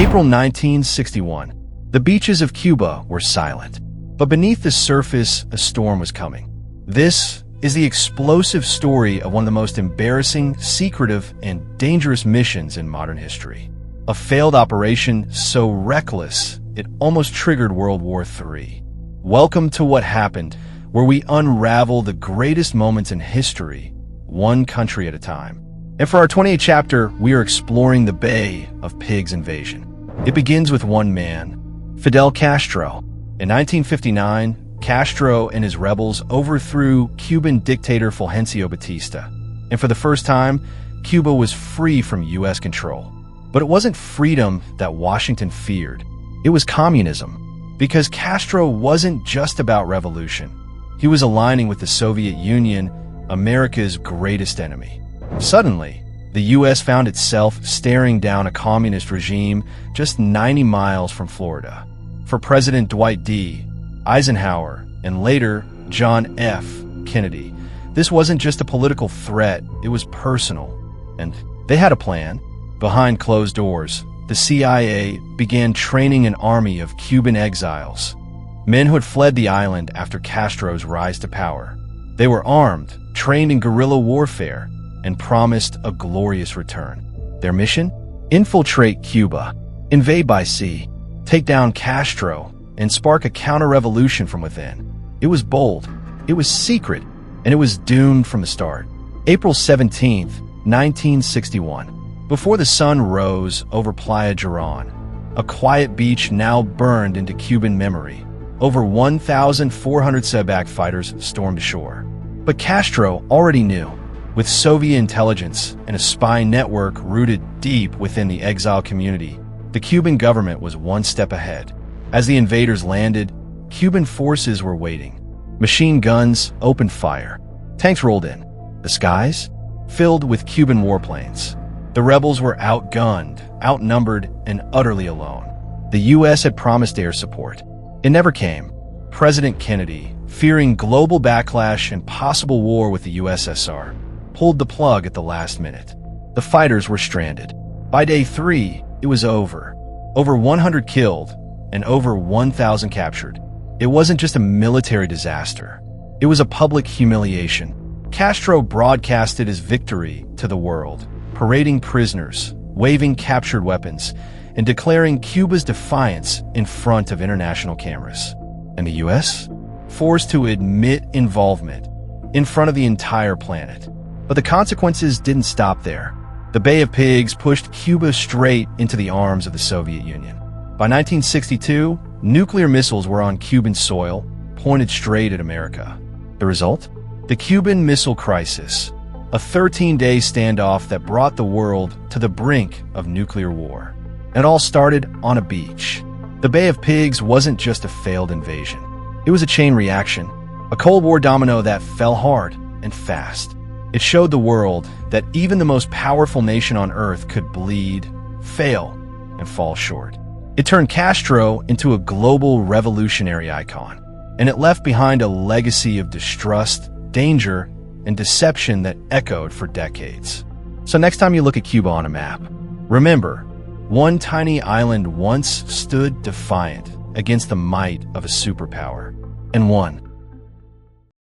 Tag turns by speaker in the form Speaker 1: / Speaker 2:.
Speaker 1: April 1961. The beaches of Cuba were silent, but beneath the surface, a storm was coming. This is the explosive story of one of the most embarrassing, secretive, and dangerous missions in modern history. A failed operation so reckless, it almost triggered World War III. Welcome to What Happened, where we unravel the greatest moments in history, one country at a time. And for our 28th chapter, we are exploring the Bay of Pigs invasion. It begins with one man, Fidel Castro. In 1959, Castro and his rebels overthrew Cuban dictator Fulgencio Batista. And for the first time, Cuba was free from U.S. control. But it wasn't freedom that Washington feared. It was communism. Because Castro wasn't just about revolution. He was aligning with the Soviet Union, America's greatest enemy. Suddenly, the U.S. found itself staring down a communist regime just 90 miles from Florida. For President Dwight D. Eisenhower and later John F. Kennedy, this wasn't just a political threat, it was personal. And they had a plan. Behind closed doors, the CIA began training an army of Cuban exiles, men who had fled the island after Castro's rise to power. They were armed, trained in guerrilla warfare, and promised a glorious return. Their mission? Infiltrate Cuba, invade by sea, take down Castro, and spark a counter-revolution from within. It was bold, it was secret, and it was doomed from the start. April 17, 1961. Before the sun rose over Playa Girón, a quiet beach now burned into Cuban memory, over 1,400 SEBAC fighters stormed ashore. But Castro already knew. With Soviet intelligence and a spy network rooted deep within the exile community, the Cuban government was one step ahead. As the invaders landed, Cuban forces were waiting. Machine guns opened fire. Tanks rolled in. The skies filled with Cuban warplanes. The rebels were outgunned, outnumbered, and utterly alone. The U.S. had promised air support. It never came. President Kennedy, fearing global backlash and possible war with the USSR, pulled the plug at the last minute. The fighters were stranded. By day 3, it was over. Over 100 killed and over 1,000 captured. It wasn't just a military disaster. It was a public humiliation. Castro broadcasted his victory to the world, parading prisoners, waving captured weapons, and declaring Cuba's defiance in front of international cameras. And the U.S.? Forced to admit involvement in front of the entire planet. But the consequences didn't stop there. The Bay of Pigs pushed Cuba straight into the arms of the Soviet Union. By 1962, nuclear missiles were on Cuban soil, pointed straight at America. The result? The Cuban Missile Crisis, a 13-day standoff that brought the world to the brink of nuclear war. It all started on a beach. The Bay of Pigs wasn't just a failed invasion. It was a chain reaction, a Cold War domino that fell hard and fast. It showed the world that even the most powerful nation on Earth could bleed, fail, and fall short. It turned Castro into a global revolutionary icon, and it left behind a legacy of distrust, danger, and deception that echoed for decades. So next time you look at Cuba on a map, remember, one tiny island once stood defiant against the might of a superpower, and won.